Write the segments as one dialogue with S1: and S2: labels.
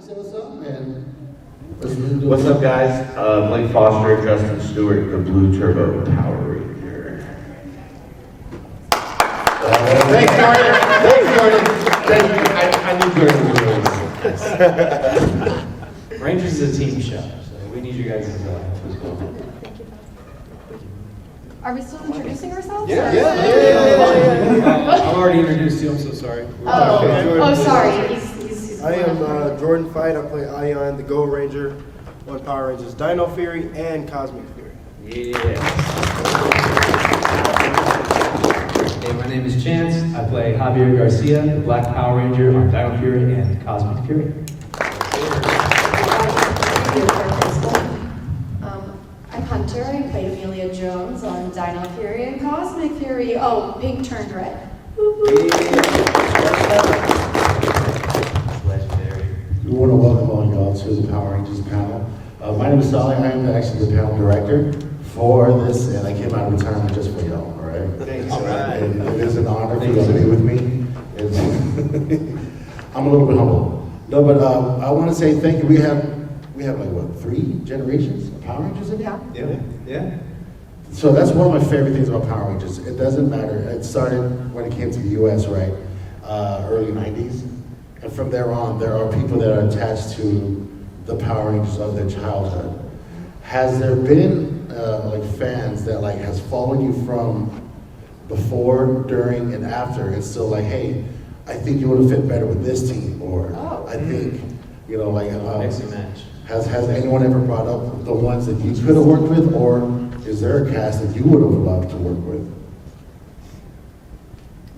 S1: say what's up, man.
S2: What's up, guys? Blake Foster, Justin Stewart, the Blue Turbo Power Ranger.
S1: Thanks, Jordan. Thank you. I knew Jordan was doing this.
S3: Rangers is a team show, so we need you guys help as well.
S4: Are we still introducing ourselves?
S3: I'm already introduced you, I'm so sorry.
S4: Sorry. He's
S5: I am Jordon Fite. I play Ion, the Go Ranger, one Power Rangers, Dino Fury, and Cosmic Fury.
S3: Yeah. Hey, my name is Chance. I play Javier Garcia, the Black Power Ranger on Dino Fury and Cosmic Fury.
S4: I'm Hunter. I play Amelia Jones on Dino Fury and Cosmic Fury. Oh, pink turned red.
S3: Legendary.
S1: We want to welcome all y'all to the Power Rangers panel. My name is Sally. I am actually the panel director for this, and I came out of retirement just for y'all, all right?
S5: Thanks.
S1: All right. And it is an honor for y'all to be with me. I'm a little bit humble. No, but I want to say thank you. We have like, what, 3 generations of Power Rangers in here?
S3: Yeah.
S1: So that's one of my favorite things about Power Rangers. It doesn't matter. It started when it came to the U.S., right? Early 90s. And from there on, there are people that are attached to the Power Rangers of their childhood. Has there been like fans that like has followed you from before, during, and after? It's still like, hey, I think you would have fit better with this team, or I think, you know, like
S3: Mix and match.
S1: Has anyone ever brought up the ones that you could have worked with, or is there a cast that you would have loved to work with?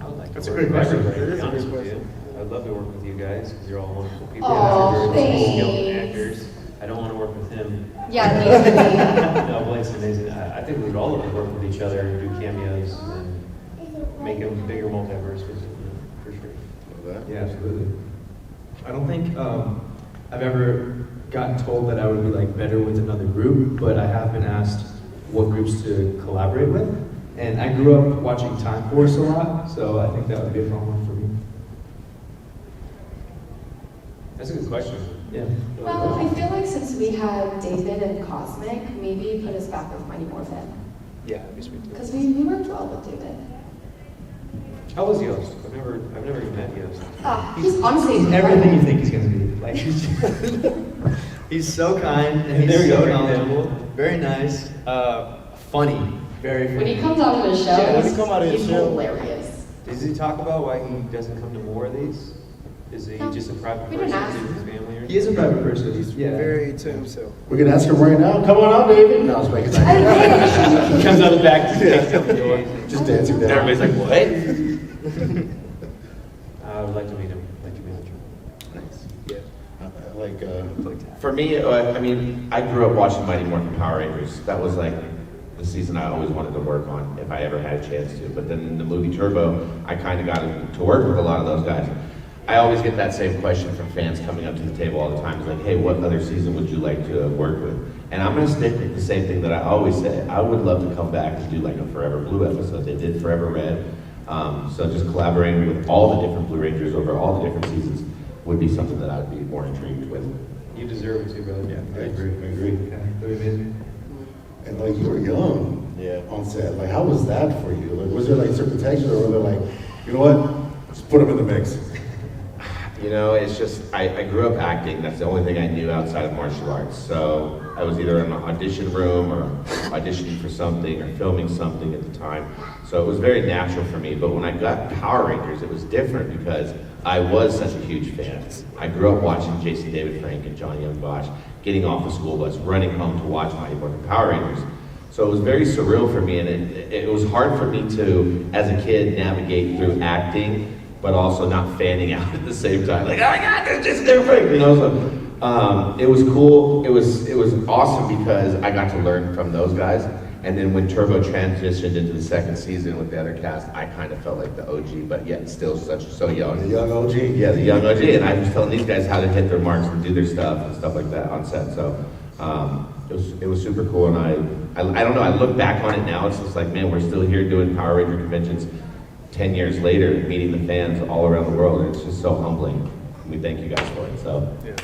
S3: I would like
S5: That's
S3: to
S5: a
S3: work
S5: great question.
S3: with everybody,
S5: It is
S3: to
S5: a
S3: be honest
S5: great
S3: with you.
S5: question.
S3: I'd love to work with you guys because you're all wonderful people.
S4: Aw,
S3: You're skilled
S4: thanks.
S3: actors. I don't want to work with him.
S4: Yeah, me
S3: No, Blake's amazing. I think we'd all love to work with each other and do cameos and make a bigger multiverse with them, for sure.
S6: Yeah, absolutely. I don't think I've ever gotten told that I would be like better with another group, but I have been asked what groups to collaborate with. And I grew up watching Time Force a lot, so I think that would be a fun one for me.
S3: That's a good question.
S6: Yeah.
S4: Well, I feel like since we had David and Cosmic, maybe put us back with Mighty Morphin.
S3: Yeah, that'd be sweet.
S4: Because we worked well with David.
S3: How was Yost? I've never even met Yost.
S4: He's honestly
S6: Everything you think he's gonna be. Like he's so kind and
S3: There
S6: he's
S3: we go,
S6: so
S3: right
S6: knowledgeable,
S3: there.
S6: very nice, funny, very funny.
S4: When he comes out of his show,
S5: Yeah, when he come out of his
S4: he's
S5: show.
S4: hilarious.
S3: Does he talk about why he doesn't come to more of these? Is he
S4: No,
S3: just a private
S4: we didn't
S3: person?
S4: ask.
S3: Is his family or
S6: He is a private person. He's
S5: Very to himself.
S1: We can ask him right now. Come on out, David. No, I was making that.
S3: He comes out the back.
S1: Just dancing down.
S2: Everybody's like, what?
S3: I would like to meet him.
S2: For me, I mean, I grew up watching Mighty Morphin Power Rangers. That was like the season I always wanted to work on if I ever had a chance to. But then in the movie Turbo, I kind of got to work with a lot of those guys. I always get that same question from fans coming up to the table all the time. It's like, hey, what other season would you like to work with? And I'm going to stick with the same thing that I always say. I would love to come back and do like a Forever Blue episode. They did Forever Red. So just collaborating with all the different Blue Rangers over all the different seasons would be something that I'd be more intrigued with.
S3: You deserve it too, brother.
S1: I agree.
S3: Yeah, that'd be amazing.
S1: And like you were young on set. Like how was that for you? Like was there like certain texture, or were there like, you know what? Just put them in the mix.
S2: You know, it's just, I grew up acting. That's the only thing I knew outside of martial arts. So I was either in an audition room or auditioning for something or filming something at the time. So it was very natural for me. But when I got Power Rangers, it was different because I was such a huge fan. I grew up watching Jason David Frank and Johnny Young Bosch, getting off the school bus, running home to watch Mighty Morphin Power Rangers. So it was very surreal for me, and it was hard for me to, as a kid, navigate through acting, but also not fanning out at the same time. Like, oh my God, there's Jason David Frank, you know? So it was cool. It was awesome because I got to learn from those guys. And then when Turbo transitioned into the second season with the other cast, I kind of felt like the OG, but yet still so young.
S1: The young OG.
S2: Yeah, the young OG, and I was telling these guys how to hit their marks and do their stuff and stuff like that on set. So it was super cool, and I don't know. I look back on it now. It's just like, man, we're still here doing Power Ranger conventions 10 years later, meeting the fans all around the world. And it's just so humbling. We thank you guys for it. So.
S5: Yeah.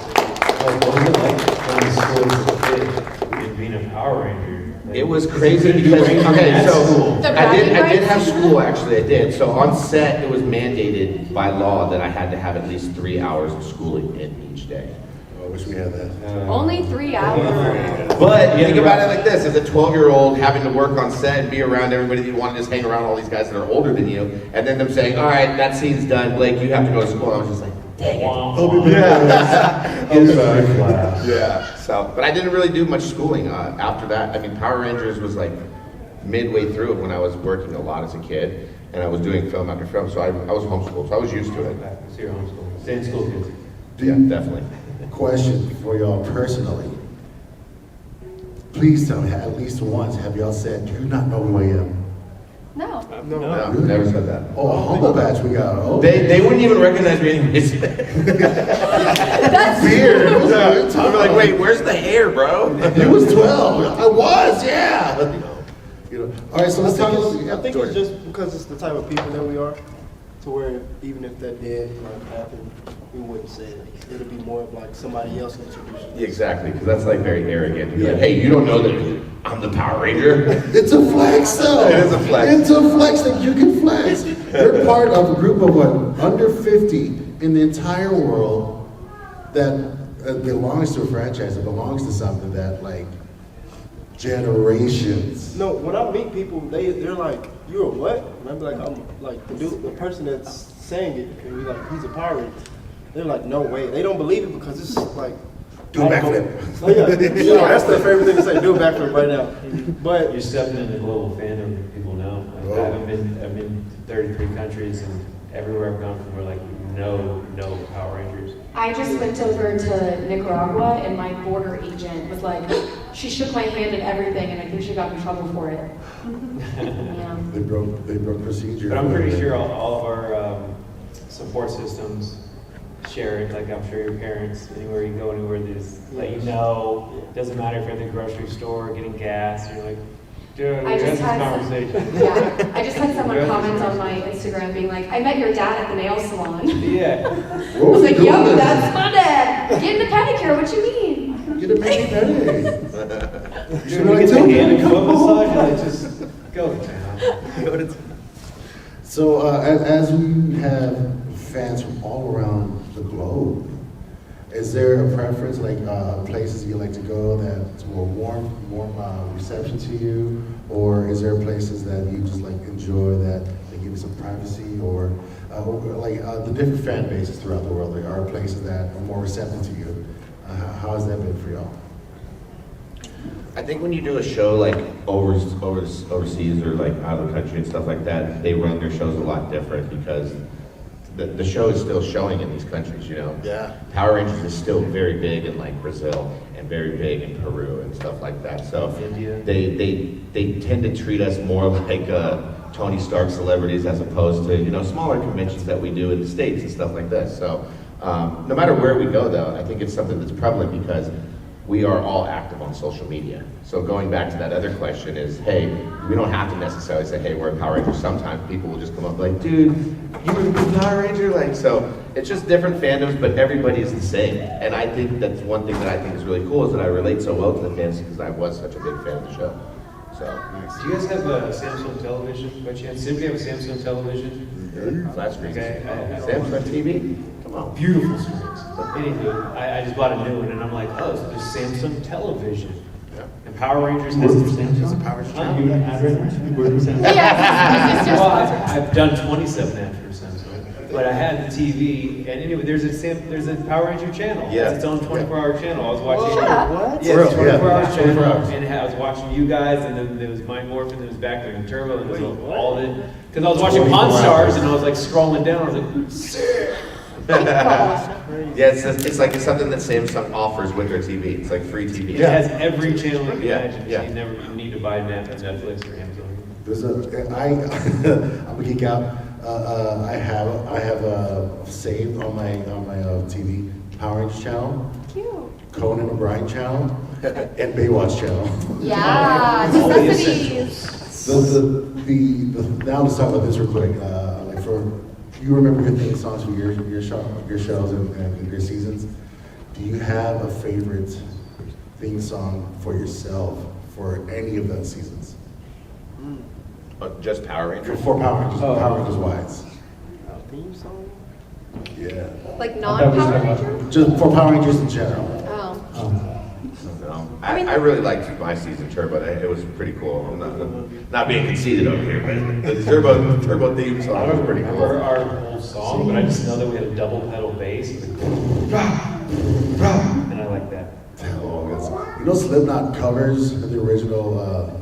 S3: What was it like going to school as a kid and being a Power Ranger? Like,
S2: It was crazy because,
S3: Ranger
S2: okay,
S3: at
S2: so
S3: school.
S4: The
S2: I did
S4: bragging
S2: have
S4: rights?
S2: school, actually, I did. So on set, it was mandated by law that I had to have at least 3 hours of schooling in each day.
S1: I wish we had that.
S4: Only 3 hours.
S2: But think about it like this, as a 12-year-old having to work on set and be around everybody that you want to just hang around all these guys that are older than you, and then them saying, all right, that scene's done, Blake, you have to go to school. I was just like, dang it.
S1: I'll be back.
S2: Yeah, so, but I didn't really do much schooling after that. I mean, Power Rangers was like midway through when I was working a lot as a kid, and I was doing film after film, so I was homeschooled, so I was used to it.
S3: So you're homeschooling. Stay in school, kids.
S2: Yeah, definitely.
S1: Question for y'all personally. Please tell me, at least once, have y'all said, do you not know who I am?
S4: No.
S2: No, never said that.
S1: Oh, a humble batch we got. Oh,
S2: They wouldn't even recognize me anyways.
S4: That's
S1: weird.
S2: I'm like, wait, where's the hair, bro?
S1: He was 12. I was, yeah. You know. All right, so let's talk.
S5: I think it's just because it's the type of people that we are, to where even if that did happen, we wouldn't say it. It'd be more of like somebody else introducing us.
S2: Exactly, because that's like very arrogant. To be like, hey, you don't know that I'm the Power Ranger?
S1: It's a flex, though.
S2: It is a flex.
S1: It's a flex that you can flex. You're part of a group of what, under 50 in the entire world that belongs to a franchise, that belongs to something that like generations.
S5: No, when I meet people, they're like, "You're a what?" And I'm like, "I'm like the person that's saying it." And we're like, "He's a Power Ranger." They're like, "No way!" They don't believe it because it's like.
S1: Do a backflip.
S5: Oh, yeah, that's their favorite thing to say. Do a backflip right now. But
S3: You're stepping in the global fandom that people know. Like, I've been to 33 countries, and everywhere I've gone from, we're like, no Power Rangers.
S4: I just went over to Nicaragua and my border agent was like, she shook my hand and everything, and I think she got in trouble for it. Yeah.
S1: They broke procedure.
S3: But I'm pretty sure all of our support systems share it. Like, I'm sure your parents, anywhere you go, anywhere, they just let you know. Doesn't matter if you're at the grocery store getting gas, you're like, dude,
S4: I
S3: we
S4: just
S3: had
S4: had
S3: this conversation.
S4: Yeah, I just had someone comment on my Instagram being like, I met your dad at the nail salon.
S3: Yeah.
S4: I was like, yo, that's my dad. Getting a pedicure, what you mean?
S1: Get a mini penny.
S3: Dude, we get the hand and foot massage, and like, just go to town.
S2: Go to
S1: So as we have fans from all around the globe, is there a preference, like places you like to go that's more warm reception to you, or is there places that you just like enjoy that they give you some privacy, or like the different fan bases throughout the world? There are places that are more receptive to you. How has that been for y'all?
S2: I think when you do a show like overseas or like out of the country and stuff like that, they run their shows a lot different because the show is still showing in these countries, you know?
S1: Yeah.
S2: Power Rangers is still very big in like Brazil and very big in Peru and stuff like that. So
S3: India.
S2: they tend to treat us more like Tony Stark celebrities as opposed to, you know, smaller conventions that we do in the States and stuff like this. So no matter where we go though, I think it's something that's prevalent because we are all active on social media. So going back to that other question is, hey, we don't have to necessarily say, hey, we're a Power Ranger. Sometimes people will just come up like, dude, you were a Power Ranger? Like, so it's just different fandoms, but everybody is the same. And I think that's one thing that I think is really cool is that I relate so well to the fans because I was such a big fan of the show. So,
S3: Do you guys have a Samsung television by chance? Does anybody have a Samsung television?
S2: flat screens.
S3: Okay, I don't
S2: Samsung TV? Come on.
S3: Beautiful screens. Anywho, I just bought a new one, and I'm like, oh, so there's Samsung television.
S2: Yeah.
S3: And Power Rangers has some Samsung.
S2: Power Rangers.
S3: You had right now? You work for Samsung?
S4: Yeah, my sister
S3: Well,
S4: sponsored.
S3: I've done 27 ads for Samsung, but I had the TV, and anyway, there's a Power Ranger channel.
S2: Yeah.
S3: It's its own 24-hour channel. I was watching.
S4: Shut up.
S3: Yeah, it's a
S1: For real,
S3: 24-hour
S1: yeah.
S3: channel,
S1: 24 hours.
S3: and I was watching you guys, and then there was Mind Morphin, there was Back There in Turbo, and there was all of it. Because I was watching
S1: 24
S3: Pawn
S1: hours.
S3: Stars, and I was like scrolling down, I was like, sick.
S2: Yeah, it's like it's something that Samsung offers with their TV. It's like free TV.
S3: It has every channel you can
S2: Yeah,
S3: imagine.
S2: yeah.
S3: So you never need to buy Netflix or Amazon.
S1: There's I'm a geek out. I have saved on my TV Power Rangers channel,
S4: Cute.
S1: Conan O'Brien channel, and Baywatch channel.
S4: Yeah,
S3: All the
S4: necessities.
S1: Now let's talk about this real quick. Like you remember your theme songs for your shows and your seasons. do you have a favorite theme song for yourself for any of those seasons?
S2: Just Power Rangers.
S1: For Power Rangers,
S6: Oh.
S1: Power Rangers wise.
S5: Theme song?
S1: Yeah.
S4: Like non-Power Ranger?
S1: Just for Power Rangers in general.
S4: Oh.
S2: No, I really liked my season Turbo. It was pretty cool. I'm not being conceited over here, but the Turbo theme song was pretty
S3: I remember
S2: cool.
S3: our whole song, but I just know that we had a double pedal bass. And I like that.
S1: You know, Slipknot covers the original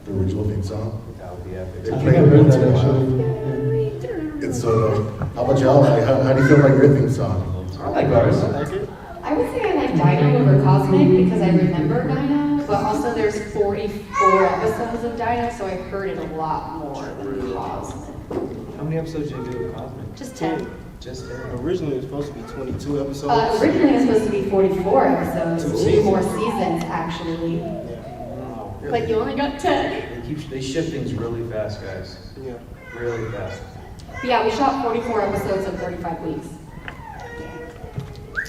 S1: theme song.
S3: That would be epic.
S1: They
S6: I
S1: play
S6: think I
S1: it
S6: heard
S1: once in
S6: that
S1: a while.
S6: actually.
S1: It's sort of. How about y'all? Like, how do you feel about your theme song?
S6: I like ours.
S4: I would say I like Dino over Cosmic because I remember Dino, but also there's 44 episodes of Dino, so I've heard it a lot more than Cosmic.
S3: How many episodes did you do with Cosmic?
S4: Just 10.
S3: Just 10.
S5: Originally, it was supposed to be 22 episodes.
S4: Originally it was supposed to be 44 episodes,
S5: Two
S4: 2
S5: seasons.
S4: more seasons actually.
S3: Wow.
S4: Like you only got 10.
S3: They ship things really fast, guys.
S5: Yeah.
S3: Really fast.
S4: But yeah, we shot 44 episodes in 35 weeks.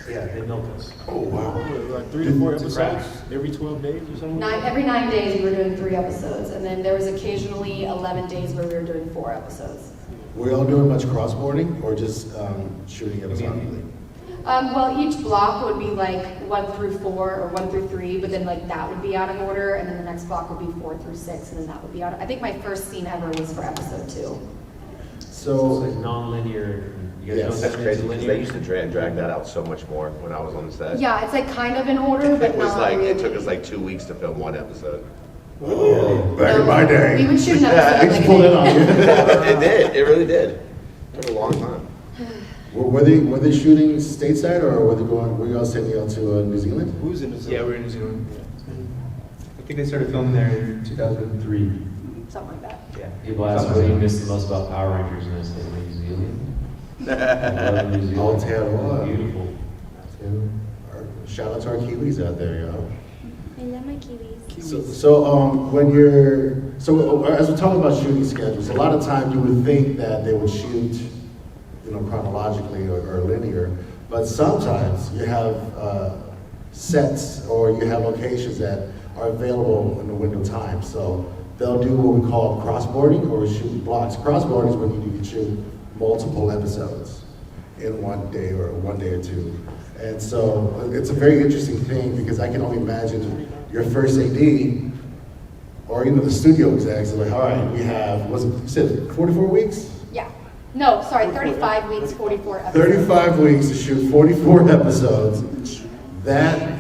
S3: Yeah, they milk us.
S1: Oh wow.
S5: Like 3 to 4
S3: It's a
S5: episodes
S3: crack.
S5: every 12 days or something?
S4: Every 9 days we were doing 3 episodes, and then there was occasionally 11 days where we were doing 4 episodes.
S1: Were y'all doing much crossboarding or just shooting episodically?
S4: Well, each block would be like 1 through 4 or 1 through 3, but then like that would be out of order, and then the next block would be 4 through 6, and then that would be out. I think my first scene ever was for episode 2.
S3: So it's
S1: So
S3: like non-linear. You guys
S1: Yes.
S3: know
S2: That's
S3: that
S2: crazy
S3: means
S2: because
S3: linear?
S2: they used to drag that out so much more when I was on the set.
S4: Yeah, it's like kind of in order, but
S2: It was
S4: not
S2: like
S4: really.
S2: it took us like 2 weeks to film one episode.
S1: oh, back in my day.
S4: We would shoot an episode
S1: Just
S4: like
S1: pull
S4: a
S1: it
S4: day.
S1: on you.
S2: It did. It really did. It took a long time.
S1: Were they shooting stateside or were you all sending out to New Zealand?
S5: Who's in the
S6: Yeah, we're in New Zealand. I think they started filming there in 2003.
S4: Something like that.
S3: Yeah. People ask what do you miss the most about Power Rangers, and I say New Zealand. I love New Zealand.
S1: Aotearoa.
S3: Beautiful.
S1: Shout out to our Kiwis out there, y'all.
S7: I love my kiwis.
S1: So as we're talking about shooting schedules, a lot of times you would think that they would shoot, chronologically or linear, but sometimes you have sets or you have locations that are available in the window of time. So they'll do what we call crossboarding or shoot blocks. Crossboarding is when you can shoot multiple episodes in one day or 2. And so it's a very interesting thing because I can only imagine your first AD or even the studio execs are like, all right, we have, you said 44 weeks?
S4: Yeah. No, sorry, 35 weeks, 44 episodes.
S1: 35 weeks to shoot 44 episodes. That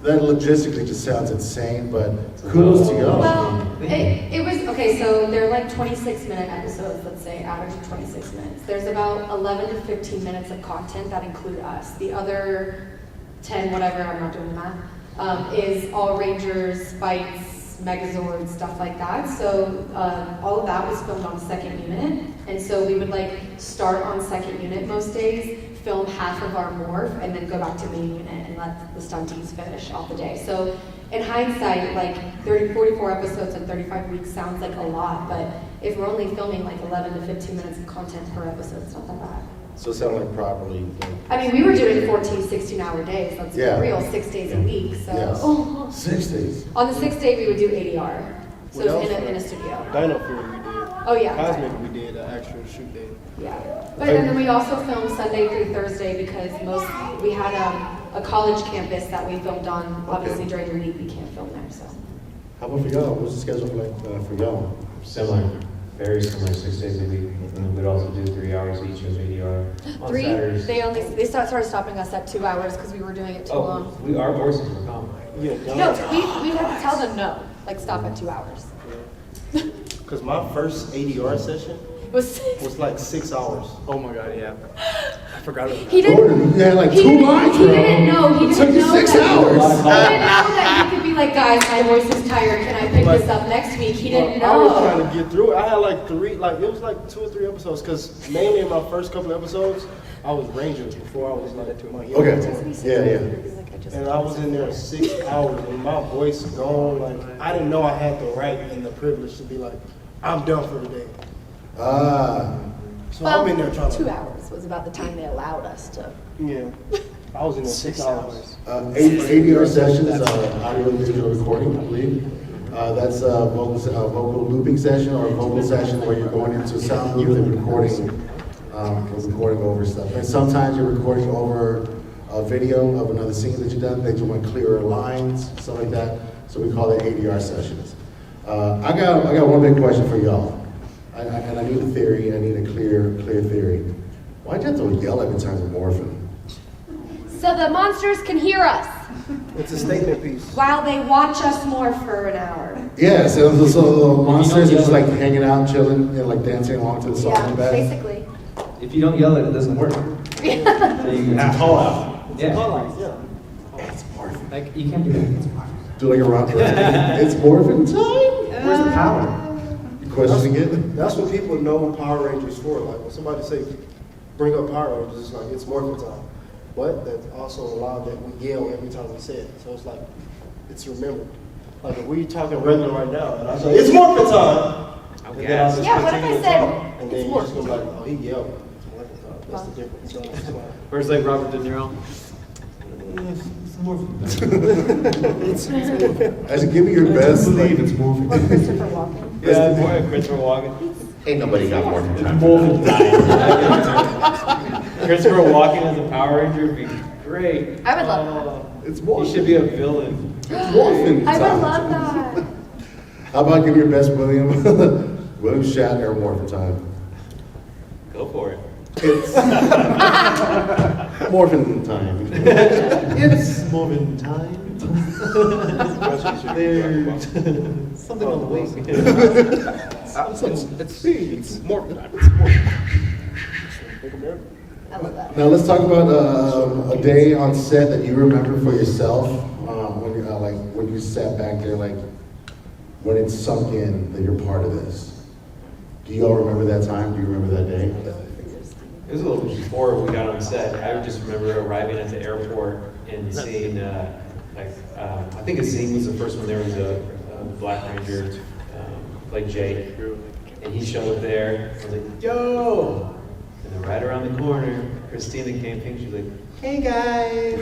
S1: logistically just sounds insane, but kudos to y'all.
S4: Well, it was, okay, so they're like 26-minute episodes, let's say, average of 26 minutes. There's about 11 to 15 minutes of content that include us. The other 10, whatever, I'm not doing that, is all Rangers, fights, Megazords, stuff like that. So all of that was filmed on second unit. And so we would like start on second unit most days, film half of our morph, and then go back to main unit and let the stunties finish off the day. So in hindsight, like 44 episodes in 35 weeks sounds like a lot, but if we're only filming like 11 to 15 minutes of content per episode, it's not that bad.
S1: So it sounded like properly.
S4: I mean, we were doing 14, 16-hour days. Let's
S1: Yeah.
S4: be real, 6 days a week. So
S1: Yes. 6 days.
S4: on the 6th day, we would do ADR. So
S5: What
S4: it's
S5: else?
S4: in a studio.
S5: Dino Fury we did.
S4: Oh yeah.
S5: Cosmic we did an actual shoot day.
S4: Yeah. But and then we also filmed Sunday through Thursday because we had a college campus that we filmed on. Obviously during the week we can't film there. So.
S1: How about for y'all? What's the schedule like for y'all?
S3: Similar. Very similar, 6 days a week. And then we'd also do 3 hours each of ADR on
S4: 3.
S3: Saturdays.
S4: They started stopping us at 2 hours because we were doing it too long.
S3: Our voices were calm.
S5: Yeah,
S4: No, we had to tell them no. Like stop at 2 hours.
S5: Because my first ADR session
S4: It was 6.
S5: was like 6 hours.
S6: Oh my god, yeah. I forgot about that.
S4: He didn't.
S1: Jordan, you had like
S4: He
S1: 2
S4: didn't-
S1: lines,
S4: He
S1: bro.
S4: didn't know. He
S1: It took
S4: didn't
S1: you
S4: know
S1: 6
S4: that.
S1: hours.
S4: He didn't know that he could be like, guys, my voice is tired. Can I pick this up next week? He didn't
S5: I was trying
S4: know.
S5: to get through it. I had like 3, it was like 2 or 3 episodes. Because mainly in my first couple episodes, I was Rangers before I was like my
S1: Okay. Yeah.
S5: And I was in there 6 hours and my voice gone. Like I didn't know I had the right and the privilege to be like, I'm done for the day.
S1: Ah.
S5: So I'm in there trying to.
S4: 2 hours was about the time they allowed us to.
S5: Yeah. I was in there 6 hours.
S1: ADR sessions, audio and digital recording, I believe. That's a vocal looping session or a vocal session where you're going into sound booth and recording over stuff. And sometimes you're recording over a video of another scene that you've done, that you want clearer lines, stuff like that. So we call it ADR sessions. I got one big question for y'all. And I need a theory, I need a clear theory. Why'd you have to yell every time you're morphing?
S7: So the monsters can hear us
S5: It's a statement piece.
S7: while they watch us morph for an hour.
S1: Yeah, so the monsters are just like hanging out, chilling, and like dancing along to the song in
S7: Yeah,
S1: the back.
S7: basically.
S6: If you don't yell it doesn't work. So you can call out. Yeah.
S1: It's morphing.
S6: Like, you can't do that. It's morphing.
S1: Do like a rock. It's morphing time.
S6: Where's the power?
S1: You questioning it?
S5: That's what people know Power Rangers for. Like when somebody say, bring up Power Rangers, it's like it's morphin' time. But that's also allowed that we yell every time we say it. So it's like, it's remembered. Like if we talking regular right now, and I say, it's morphin' time!
S3: I'm
S5: And then I'll just
S7: Yeah, what if
S5: continue
S7: I
S5: to
S7: said,
S5: talk, and then
S7: it's
S5: you're just
S7: morphin'
S5: gonna be like, oh, he yelled. It's morphin' time. That's the difference. So it's like,
S3: Where's like Robert De Niro?
S1: I said, give me your best. Like, it's morphing.
S7: Or Christopher Walken.
S3: Yeah, more like Christopher Walken.
S2: Ain't nobody got more than time.
S3: Morphin' time. Christopher Walken as a Power Ranger would be great.
S7: I would love
S1: It's
S3: He
S1: morphing.
S3: should be a villain.
S1: It's morphing.
S7: I would
S1: time.
S7: love that.
S1: How about give me your best William William Shatner morphin' time?
S3: Go for it.
S1: It's morphin' time.
S3: It's morphin' time. There's something on the wing.
S1: It's morphin' time.
S7: I love that.
S1: Now let's talk about a day on set that you remember for yourself. When you like when you sat back there, like when it sunk in that you're part of this. Do you all remember that time? Do you remember that day?
S3: It was a little before we got on set. I just remember arriving at the airport and seeing, I think a scene was the first one. There was a Black Ranger, like Jake, and he showed up there. I was like, yo! And then right around the corner, Christina came, she was like, hey guys!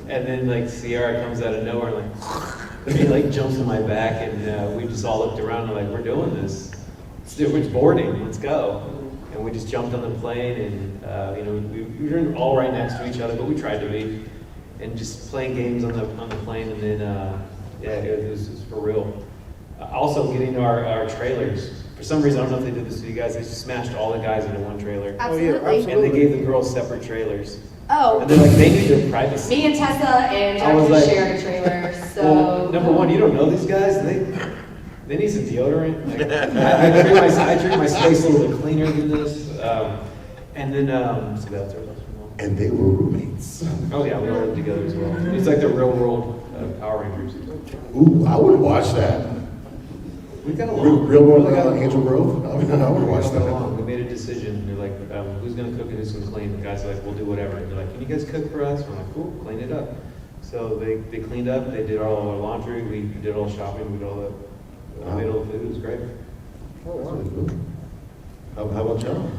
S3: And then like Sierra comes out of nowhere, like, he like jumps on my back, and we just all looked around and like, we're doing this. It's boarding, let's go. And we just jumped on the plane, and we were all right next to each other, but we tried to be, and just playing games on the plane, and then it was for real. Also getting our trailers. For some reason, I don't know if they did this to you guys. They just smashed all the guys into one trailer,
S7: Absolutely.
S3: and they gave the girls seperate trailers.
S7: Oh,
S3: And they're like, they need their privacy.
S4: Me and Tessa and
S3: I was
S4: Jackie
S3: like-
S4: shared a trailer, so.
S3: Well, number one, you don't know these guys. They need some deodorant. Like, I treat my space a little bit cleaner than this. And then, so that's our
S1: And they were roommates.
S3: Oh yeah, we all live together as well. It's like the real world Power Rangers.
S1: Ooh, I would watch that.
S3: We got along.
S1: Real world
S3: We got along.
S1: Angel Grove. I would watch
S3: We got
S1: that.
S3: along. We made a decision. They're like, who's gonna cook and who's gonna clean? The guys are like, we'll do whatever. And they're like, can you guys cook for us? We're like, cool, clean it up. So they cleaned up. They did all our laundry. We did all the shopping. We did all the. We made all the food. It was great.
S1: Oh, wow. How about y'all?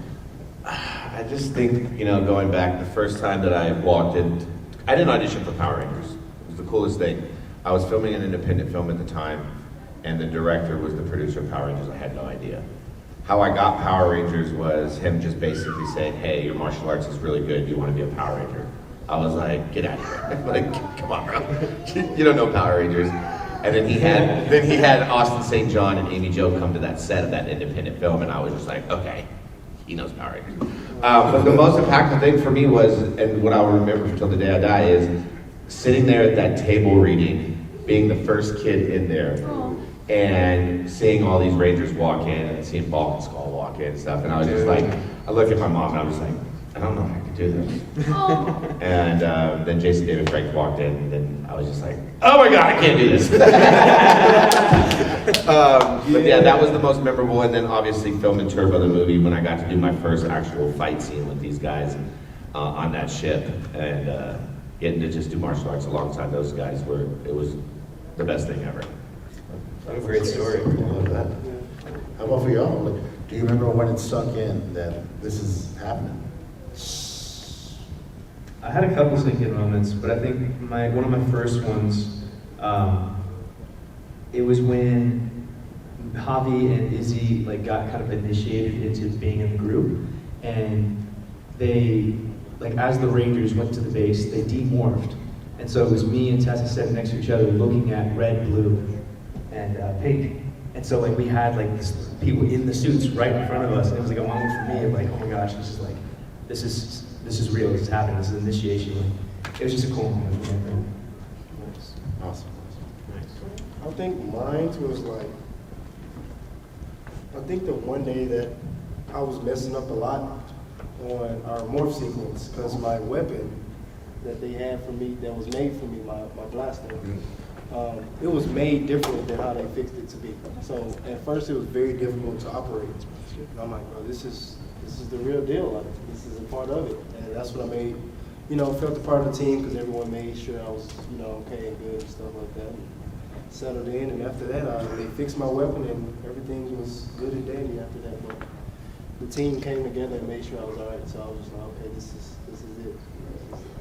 S2: I just think, going back, the first time that I walked in, I didn't audition for Power Rangers. It was the coolest thing. I was filming an independent film at the time, and the director was the producer of Power Rangers. I had no idea. How I got Power Rangers was him just basically saying, hey, your martial arts is really good. Do you want to be a Power Ranger? I was like, get out of here. Like, come on, bro. You don't know Power Rangers. And then he had Austin St. John and Amy Jo come to that set of that independent film, and I was just like, okay, he knows Power Rangers. But the most impactful thing for me was, and what I will remember until the day I die, is sitting there at that table reading, being the first kid in there, and seeing all these Rangers walk in, and seeing Bulk and Skull walk in and stuff, and I was just like, I looked at my mom, and I was like, I don't know if I can do this. And then Jason David Frank walked in, and then I was just like, oh my God, I can't do this. But yeah, that was the most memorable. And then obviously filming Turbo the movie when I got to do my first actual fight scene with these guys on that ship. And getting to just do martial arts alongside those guys, it was the best thing ever.
S3: What a great story.
S1: I love that. How about for y'all? Like, do you remember when it sunk in that this is happening?
S6: I had a couple sink-in moments, but I think one of my first ones, it was when Javi and Izzy like got kind of initiated into being in the group, and they, like as the Rangers went to the base, they demorphed, and so it was me and Tessa sitting next to each other looking at red, blue, and pink, and so like we had like people in the suits right in front of us, and it was like a moment for me of like, oh my gosh, this is real, this is happening, this is initiation. It was just a cool moment.
S1: Awesome.
S5: I think mine was like, I think the one day that I was messing up a lot on our morph sequence, because my weapon that they had for me, that was made for me, my blaster, it was made different than how they fixed it to be. So at first it was very difficult to operate. And I'm like, bro, this is the real deal. Like, this is a part of it. And that's what I made, felt a part of the team, because everyone made sure I was, okay and good and stuff like that. Settled in, and after that, they fixed my weapon, and everything was good and dandy after that. But the team came together and made sure I was all right. So I was just like, okay, this is it.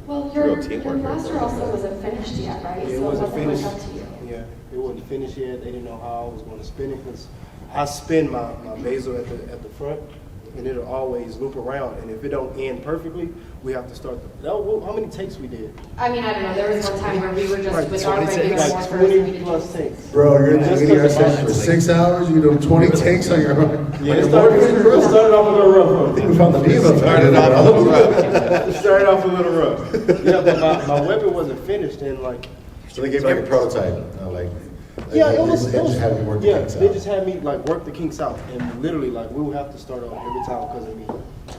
S4: Well,
S2: Real
S4: your
S2: teamwork right
S4: blaster
S2: there.
S4: also wasn't finished yet, right?
S5: Yeah, it
S4: So
S5: wasn't finished.
S4: up to you.
S5: Yeah, it wasn't finished yet. They didn't know how I was going to spin it, because I spin my basil at the front, and it'll always loop around. And if it don't end perfectly, we have to start. How many takes we did?
S4: I mean, I don't know. There was one time where we were just
S5: Like
S4: with our
S5: 20
S4: regular
S5: like
S4: morphers, and we
S5: 20
S4: did
S5: plus
S4: just-
S5: takes.
S1: Bro, you're
S5: Just
S1: doing your
S5: because the
S1: session for 6 hours, you do 20 takes on your own.
S5: Yeah, it started off a little rough.
S1: I think we found the diva.
S2: Started off a little rough.
S5: It started off a little rough. Yeah, but my weapon wasn't finished, and like.
S1: So they gave me like a prototype,
S5: Yeah, it was.
S1: They just had me work the
S5: Yeah,
S1: kinks
S5: they
S1: out.
S5: just had me like work the kinks out, and literally like we would have to start over every time because of me.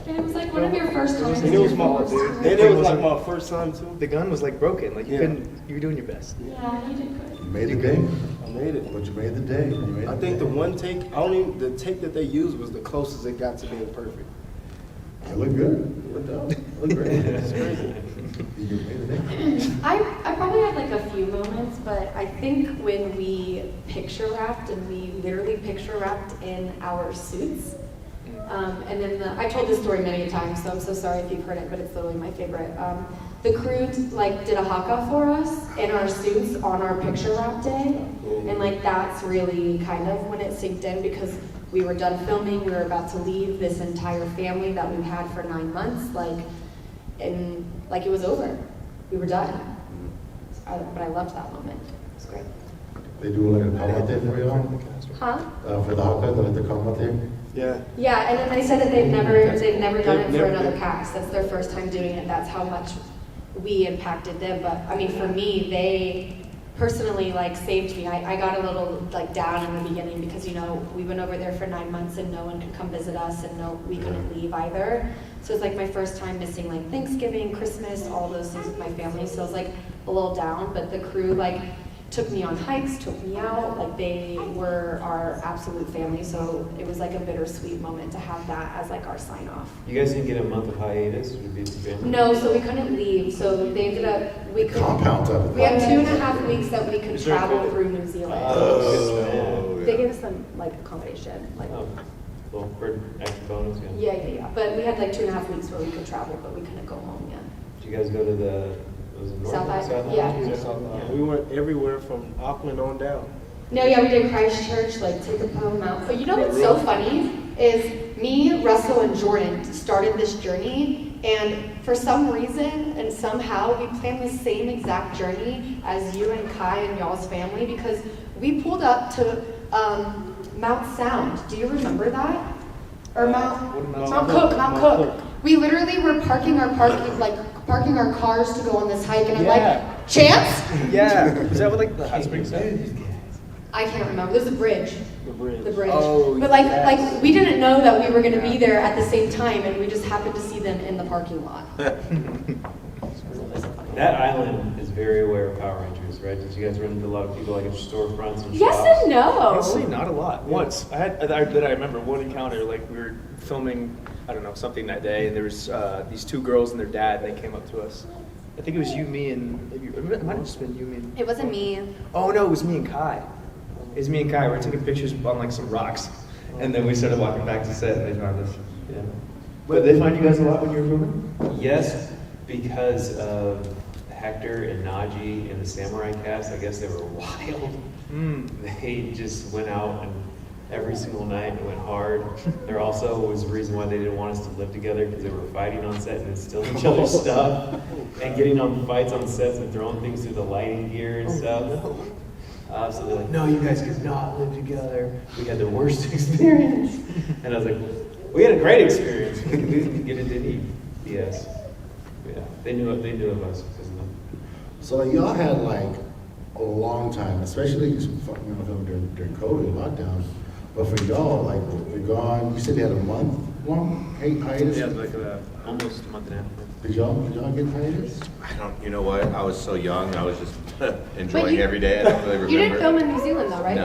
S4: And it was like one of your first times.
S5: And it was like my first time too.
S6: The gun was like broken, like you
S5: Yeah.
S6: couldn't, you were doing your best.
S4: Yeah, you did good.
S1: You made the day,
S5: I made it.
S1: but you made the day. You made
S5: I
S1: the
S5: think
S1: day.
S5: the one take, the take that they used was the closest it got to being perfect.
S1: It looked good. It looked dope. It looked great.
S5: It's crazy.
S1: You made the day.
S4: I probably had like a few moments, but I think when we picture wrapped, and we literally picture wrapped in our suits, and then I told this story many times, so I'm so sorry if you've heard it, but it's literally my favorite. The crew like did a haka for us in our suits on our picture wrap day, and like that's really kind of when it synced in, because we were done filming, we were about to leave this entire family that we've had for 9 months, and like it was over. We were done. But I loved that moment. It was great.
S1: They do like a come out there for y'all?
S4: Huh?
S1: For the haka, they let the come out there?
S5: Yeah.
S4: Yeah, and then they said that they've never done it
S5: They've
S4: for
S5: never-
S4: another cast. That's their first time doing it. That's how much we impacted them. But I mean, for me, they personally like saved me. I got a little like down in the beginning because we went over there for 9 months and no one could come visit us, and we couldn't leave either. So it's like my first time missing like Thanksgiving, Christmas, all those things with my family. So I was like a little down, but the crew like took me on hikes, took me out, like they were our absolute family. So it was like a bittersweet moment to have that as like our sign off.
S3: You guys didn't get a month of hiatus? Would be the family?
S4: No, so we couldn't leave. So they ended up, we could,
S1: Compound of it.
S4: we had 2.5 weeks that we could
S3: Is there a
S4: travel
S3: good-
S4: through New Zealand.
S2: Oh,
S4: They gave us some like accommodation, like,
S3: Oh, well, for extra bonus, yeah.
S4: yeah. But we had like 2.5 weeks where we could travel, but we couldn't go home yet.
S3: Did you guys go to was it North?
S4: South Island?
S3: Island?
S4: Yeah.
S5: We went everywhere from Auckland on down.
S4: No, yeah, we did Christchurch, like take a poem out. But you know what's so funny is me, Russell, and Jordan started this journey, and for some reason and somehow we planned the same exact journey as you and Kai and y'all's family, because we pulled up to Mount Sound. Do you remember that? Or Mount Cook. Mount Cook. We literally were parking our cars to go on this hike, and I'm like, Chance?
S6: Yeah, is that what like the hot springs said?
S4: I can't remember. There's a bridge.
S5: The bridge.
S4: The bridge.
S5: Oh,
S4: but like
S5: yes.
S4: like we didn't know that we were going to be there at the same time, and we just happened to see them in the parking lot.
S3: That island is very aware of Power Rangers, right? Did you guys run into a lot of people like at storefronts and
S4: Yes
S3: shops?
S4: and no.
S6: Honestly, not a lot. Once I remember one encounter, like we were filming, I don't know, something that day, and there was these two girls and their dad, and they came up to us. I think it was you, me, and maybe it might have just been you, me. And,
S4: It wasn't me.
S6: oh no, it was me and Kai. It was me and Kai. We were taking pictures on like some rocks, and then we started walking back to set, and they found us. Yeah. But did they find you guys a lot when you were filming?
S3: Yes, because of Hector and Naji in the Samurai cast, I guess they were wild. They just went out and every single night went hard. There also was a reason why they didn't want us to live together because they were fighting on set and stealing each other's stuff and getting on fights on sets and throwing things through the lighting gear and stuff. So they're like, no, you guys cannot live together. We had the worst experience. And I was like, we had a great experience. We can get into any BS. Yeah, they knew of us because of them.
S1: So like, y'all had like a long time, especially during COVID lockdown. But for y'all, like, you're gone. You said you had a month long hiatus.
S3: Yeah, like almost a month and a half.
S1: Did y'all get hiatus?
S2: I don't, you know what? I was so young. I was just
S4: But
S2: enjoying
S4: you-
S2: every day. I don't really remember.
S4: You didn't film in New Zealand though, right?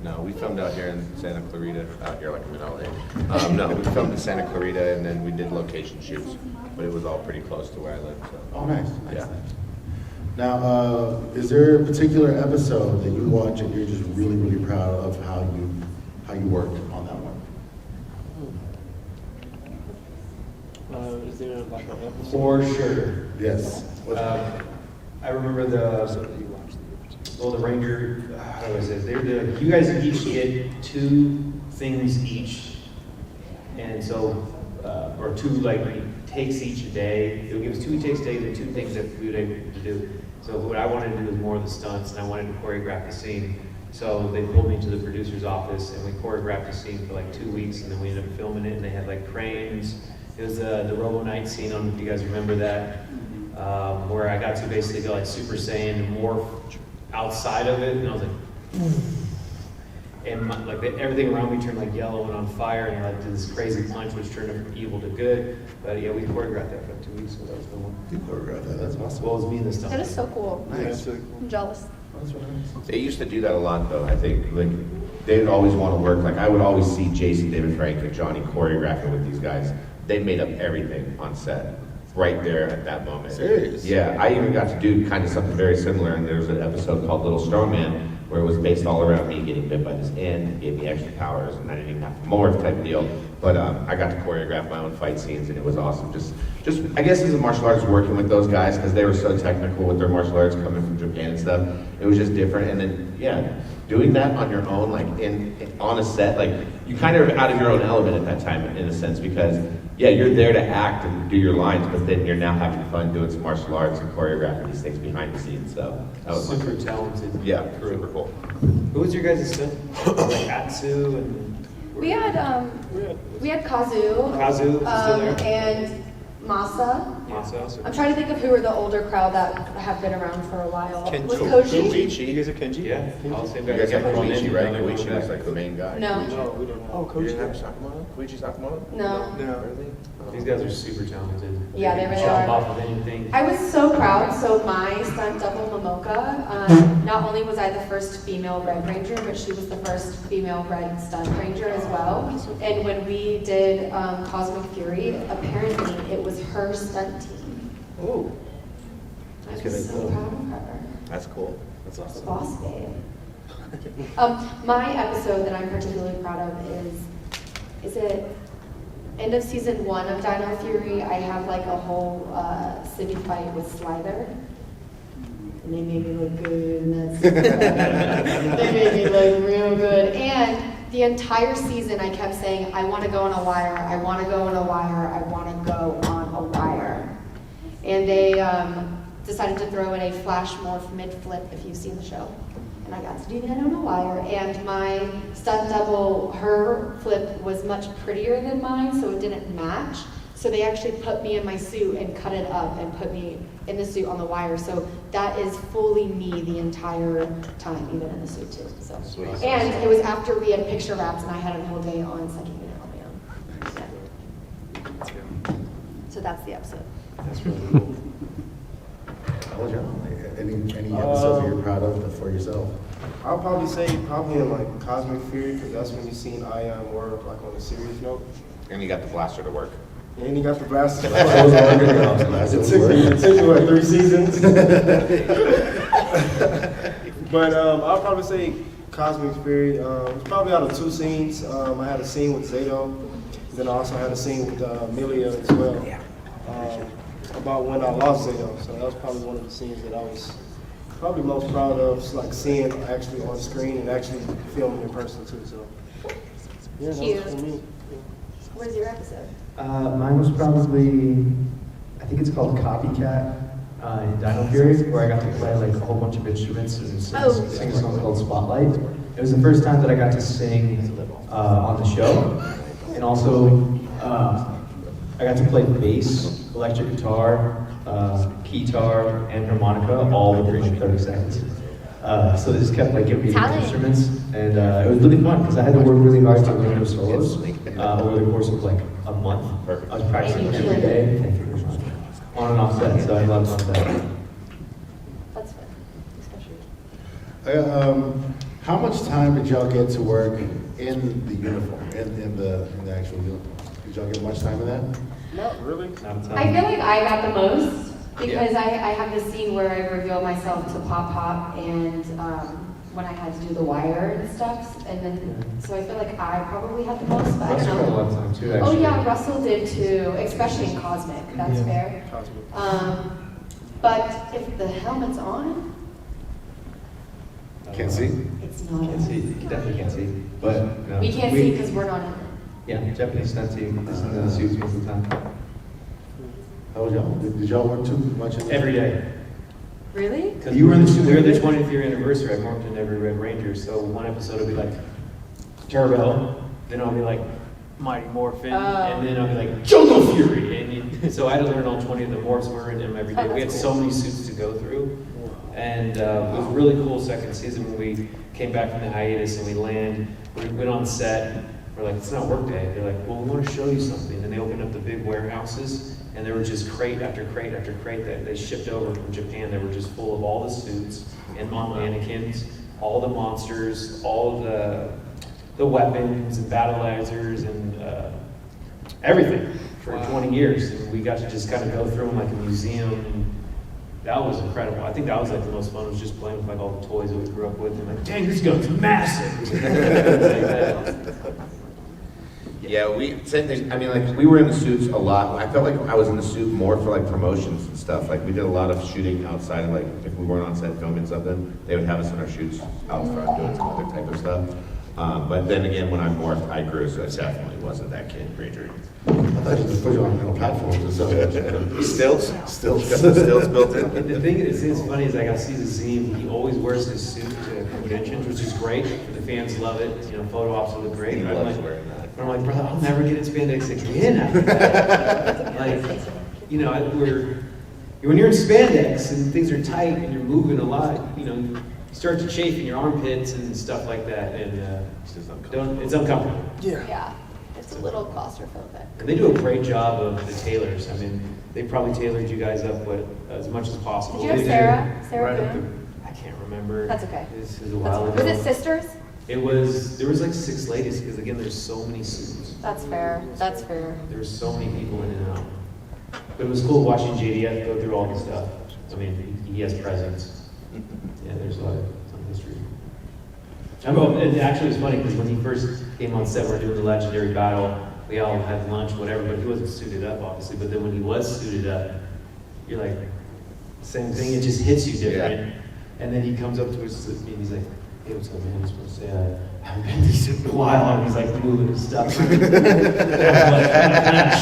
S2: No, we filmed out here in Santa Clarita, out here like I'm in LA. No, we filmed in Santa Clarita and then we did location shoots, but it was all pretty close to where I live. So.
S1: Oh, nice.
S2: Yeah.
S1: Now, is there a particular episode that you watch and you're just really, really proud of how you worked on that one?
S5: Is there like an episode?
S3: For sure.
S1: Yes.
S3: I remember the Ranger, how do I say this? You guys each get 2 things each. And so, or 2 like takes each a day. It would give us 2 takes a day and 2 things that we would able to do. So what I wanted to do was more of the stunts and I wanted to choreograph the scene. So they pulled me to the producer's office and we choreographed the scene for like 2 weeks and then we ended up filming it and they had like cranes. It was the Robo Knight scene, I don't know if you guys remember that, where I got to basically go like Super Saiyan and morph outside of it and I was like, and everything around me turned like yellow and on fire and I did this crazy punch which turned from evil to good. But yeah, we choreographed that for like 2 weeks, so that was the one.
S1: You choreographed that. That's awesome.
S3: Well, it was me and the stuff.
S7: That is so cool.
S1: Nice.
S7: I'm jealous.
S1: That's really nice.
S2: They used to do that a lot though, I think. Like, they'd always want to work. Like, I would always see Jason, David Frank, and Johnny choreographing with these guys. They made up everything on set right there at that moment.
S1: Serious?
S2: Yeah, I even got to do kind of something very similar, and there was an episode called Little Strongman where it was based all around me getting bit by this ant, gave me extra powers, and I didn't even have to morph type deal. But I got to choreograph my own fight scenes, and it was awesome. Just I guess as a martial artist working with those guys, because they were so technical with their martial arts coming from Japan and stuff, it was just different. And then, yeah, doing that on your own, like on a set, like you kind of out of your own element at that time, in a sense, because yeah, you're there to act and do your lines, but then you're now having fun doing some martial arts and choreographing these things behind the scenes. So that was
S3: Super talented.
S2: Yeah, super cool.
S3: Who was your guys' son? Like Atsu and
S4: We had Kazu.
S3: Kazu is still there?
S4: And Masa.
S3: Masa.
S4: I'm trying to think of who are the older crowd that have been around for a while.
S5: Kenji.
S4: Was Koji?
S2: Koichi.
S5: You guys are Kenji?
S3: Yeah, I'll say
S2: You
S3: that.
S2: guys have Koichi, right?
S3: Another one
S2: Koichi
S3: back.
S2: was like the main guy.
S4: No.
S5: No, we don't have. Oh,
S2: You
S5: Coach.
S2: didn't have Sakamoto? Koichi Sakamoto?
S4: No.
S5: No.
S2: Really?
S3: These guys are super talented.
S4: Yeah, they
S3: can
S4: really
S3: jump
S4: are.
S3: off of anything.
S4: I was so proud. So my stunt double Momoka, not only was I the first female Red Ranger, but she was the first female Red Stunt Ranger as well. And when we did Cosmic Fury, apparently it was her stunt team.
S3: Oh,
S4: I was so proud of her.
S2: That's cool.
S3: that's
S4: The
S3: awesome.
S4: boss babe. My episode that I'm particularly proud of is it end of season 1 of Dino Fury? I have like a whole city fight with Slither. And they made me look good, and that's they made me look real good. And the entire season I kept saying, I want to go on a wire, I want to go on a wire, I want to go on a wire. And they decided to throw in a flash morph mid-flip, if you've seen the show. And I got to do that on a wire. And my stunt double, her flip was much prettier than mine, so it didn't match. So they actually put me in my suit and cut it up and put me in the suit on the wire. So that is fully me the entire time, even in the suit too. So.
S2: Sweet.
S4: And it was after we had picture wraps and I had a whole day on second unit on my own. Yeah. So that's the episode.
S3: That's really cool.
S1: How was y'all? Any episodes that you're proud of for yourself?
S5: I'll probably say in like Cosmic Fury, because that's when you seen Ion work like on a serious note.
S2: And you got the blaster to work.
S5: And he got the blaster.
S1: It
S5: It took me what, 3 seasons? But I'll probably say Cosmic Fury. It's probably out of 2 scenes. I had a scene with Zato, then I also had a scene with Milia as well. about when I lost Deno. So that was probably one of the scenes that I was probably most proud of, just like seeing actually on screen and actually filming in person too. So yeah, that was for me.
S7: Where's your episode?
S6: Mine was probably, I think it's called Copycat in Dino Fury, where I got to play like a whole bunch of instruments and sing a song called Spotlight. It was the first time that I got to sing on the show, and also I got to play bass, electric guitar, guitar, and harmonica all within 30 seconds. So they just kept like giving me these instruments, and it was really fun because I had to work really hard to learn those solos over the course of like a month. I was practicing every day, on and off set, so I loved on set.
S7: That's fun. Especially.
S1: How much time did y'all get to work in the uniform, in the actual uniform? Did y'all get much time in that?
S5: Not really.
S3: Not a ton.
S4: I feel like I got the most because I have this scene where I reveal myself to Pop Pop and when I had to do the wire and stuff, and then so I feel like I probably had the most. But I
S6: Russell
S4: don't
S6: got a
S4: know.
S6: lot of time too,
S4: Oh
S6: actually.
S4: yeah, Russell did too, especially in Cosmic. That's fair. But if the helmet's on,
S1: Can't see?
S4: it's not.
S6: Can't see, definitely can't see. But no,
S4: We can't see because we're not in it.
S6: Yeah, Japanese stunt team is in the suits most of the time.
S1: How was y'all? Did y'all work too much in that?
S3: Every day.
S4: Really?
S3: Because we were the 20th year anniversary. I morphed in every Red Ranger, so one episode will be like Turbo, then I'll be like Mighty Morphin, and then I'll be like Dino Fury. So I had to learn all 20 of the morphs were in them every day. We had so many suits to go through, and it was really cool second season when we came back from the hiatus and we went on set. We're like, it's not work day. They're like, well, we want to show you something. And they opened up the big warehouses, and there were just crate after crate after crate that they shipped over from Japan. They were just full of all the suits and mannequins, all the monsters, all the weapons and battleizers and everything for 20 years. And we got to just kind of go through them like a museum. And that was incredible. I think that was like the most fun, was just playing with like all the toys that we grew up with. And like, dang, this gun's massive. Like that.
S2: Yeah, same thing. I mean, like, we were in the suits a lot. I felt like I was in the suit more for like promotions and stuff. Like, we did a lot of shooting outside of, like, if we weren't on set filming something, they would have us in our shoots out front doing some other type of stuff. But then again, when I morphed, I grew, so it definitely wasn't that kid Ranger.
S1: I thought you just put you on platforms and stuff.
S2: Stills?
S1: Stills.
S2: Stills built in.
S3: And the thing that's funny is, like, I see the Zine, he always wears his suit to conventions, which is great. The fans love it. You know, photo ops look great.
S2: He
S3: But
S2: loves
S3: I'm like,
S2: wearing that.
S3: but I'm like, brother, I'll never get in spandex again after that. Like, you know, when you're in spandex and things are tight and you're moving a lot, you know, you start to chafe in your armpits and stuff like that, and it's uncomfortable.
S7: Yeah. It's a little claustrophobic.
S3: And they do a great job of the tailors. I mean, they probably tailored you guys up as much as possible.
S4: Did you have Sarah
S3: Right up
S4: Boone?
S3: I can't remember.
S4: That's okay.
S3: This is a while ago.
S7: Was it sisters?
S3: There was like 6 ladies, because again, there's so many suits.
S4: That's fair. That's fair.
S3: There's so many people in and out. But it was cool watching JDF go through all the stuff. I mean, he has presence. Yeah, there's a lot of history. I mean, it actually was funny because when he first came on set, we were doing the legendary battle. We all had lunch, whatever, but he wasn't suited up, obviously. But then when he was suited up, you're like, same thing, it just hits you different.
S2: Yeah.
S3: And then he comes up to us and he's like, hey, what's up, man? I'm supposed to say, I haven't been in this suit in a while. And he's like moving his stuff. I'm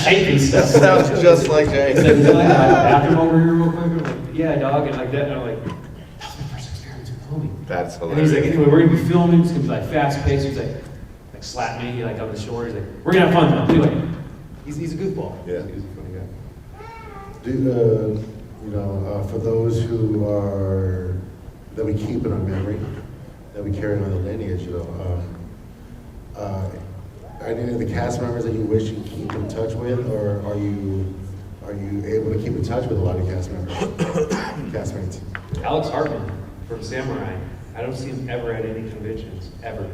S3: shaking stuff.
S2: Sounds just like Jay.
S3: He's like, "Can I have a bathroom over here real quick?" I'm like, yeah, dog. And like that, and I'm like, that was my first experience with filming.
S2: That's
S3: And he's
S2: hilarious.
S3: like, anyway, we're gonna be filming. It's gonna be like fast paced. He's like slap me like on the shore. He's like, we're gonna have fun though. Anyway, he's a goofball.
S2: Yeah.
S3: He's a funny guy.
S1: For those that we keep in our memory, that we carry on the lineage, are any of the cast members that you wish you could keep in touch with, or are you able to keep in touch with a lot of cast members, castmates?
S3: Alex Hartman from Samurai. I don't see him ever at any conventions, ever.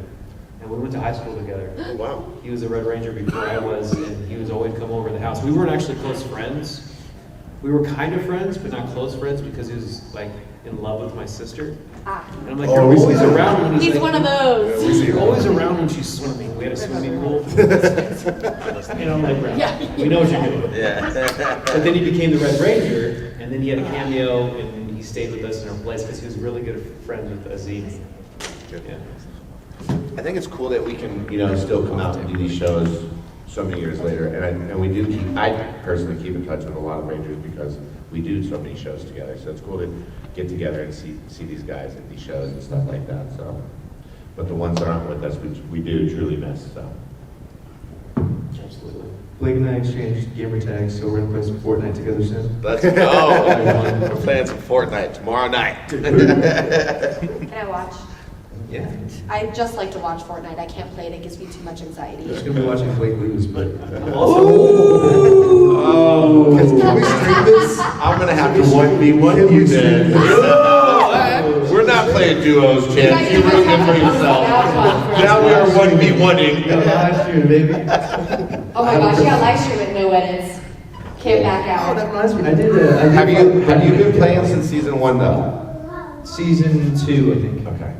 S3: And we went to high school together.
S2: Oh, wow.
S3: He was a Red Ranger before I was, and he was always come over to the house. We weren't actually close friends. We were kind of friends, but not close friends, because he was like in love with my sister.
S4: Ah.
S3: And I'm like,
S1: Oh,
S3: you're
S1: we see
S3: always
S1: that.
S3: around when
S4: He's
S3: like,
S4: one of those.
S1: we see
S3: You're
S1: that.
S3: always around when she's swimming. We we had a swimming pool. And I'm like, Ralph,
S4: Yeah.
S3: we know what you're doing.
S2: Yeah.
S3: But then he became the Red Ranger, and then he had a cameo, and he stayed with us in our place because he was really good friends with Aziz. Yeah.
S2: I think it's cool that we can, still come out and do these shows so many years later, and we do keep. I personally keep in touch with a lot of Rangers because we do so many shows together. So it's cool to get together and see these guys at these shows and stuff like that. So, but the ones that aren't with us, we do truly miss. So.
S3: Absolutely.
S6: Blake and I exchanged gamer tags, so we're gonna play some Fortnite together soon.
S2: Let's go. We're playing some Fortnite tomorrow night.
S4: Can I watch?
S6: Yeah.
S4: I just like to watch Fortnite. I can't play it. It gives me too much anxiety.
S6: Just gonna be watching Blake lose, but
S2: Oh.
S1: Can we stream this?
S2: I'm gonna have to 1v1 you then. We're not playing duos, Chad. You ruined it for yourself. Now we are 1v1ing.
S6: live stream, baby.
S4: Oh my gosh, yeah, live stream it, no edits. Can't back
S6: Oh, that
S4: out.
S6: reminds me. I did
S2: Have you been playing since season 1 though?
S6: season 2, I think.
S2: Okay.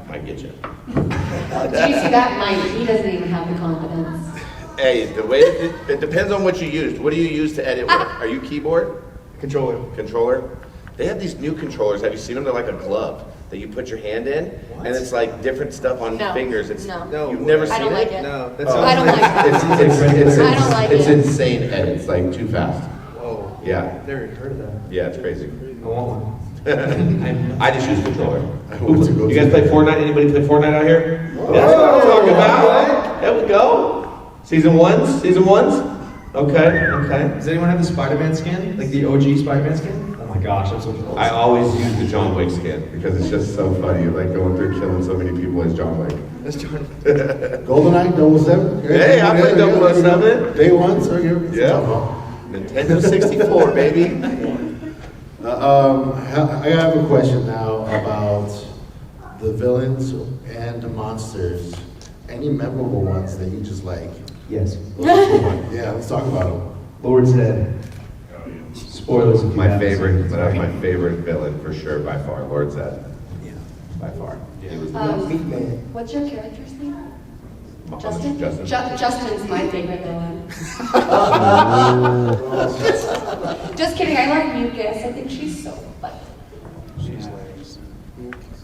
S2: I get you.
S4: Did you see that? Mike, he doesn't even have the confidence.
S2: Hey, the way it depends on what you used. What do you use to edit with? Are you keyboard?
S6: Controller.
S2: Controller? They have these new controllers. Have you seen them? They're like a glove that you put your hand in, and it's like different stuff on
S4: No.
S2: fingers. It's
S4: No.
S2: You've never
S4: I
S2: seen
S4: don't like
S2: it?
S4: it.
S6: No, that's
S2: Oh.
S4: I don't like it.
S2: It's
S4: I don't like
S2: it's
S4: it.
S2: insane edits, like too fast.
S6: Whoa.
S2: Yeah.
S6: Never heard of that.
S2: Yeah, it's crazy.
S6: I want one.
S2: I just use controller.
S1: to
S2: You guys play Fortnite? Anybody play Fortnite out here? That's what I'm talking about. There we go. Season ones? Okay.
S6: Does anyone have the Spider-Man skin? Like the OG Spider-Man skin? Oh my gosh, I'm so close.
S2: I always use the John Wick skin because it's just so funny, like going through killing so many people as John Wick.
S6: That's Jordan.
S1: GoldenEye, 007?
S2: Hey, I played 007.
S1: Day one, so you're
S2: Yeah. Nintendo 64, baby.
S1: I have a question now about the villains and the monsters. Any memorable ones that you just like?
S6: Yes.
S1: Yeah, let's talk about them.
S6: Lord Zed. Spoilers if you
S2: My
S6: haven't
S2: favorite,
S6: seen
S2: but that's my favorite villain for sure, by far. Lord Zed.
S6: Yeah.
S2: By far. He was
S4: What's your character's name?
S2: the
S4: Justin?
S2: Justin.
S4: Justin's my favorite villain. Just kidding, I like Mucus. I think she's so funny.
S6: She's hilarious.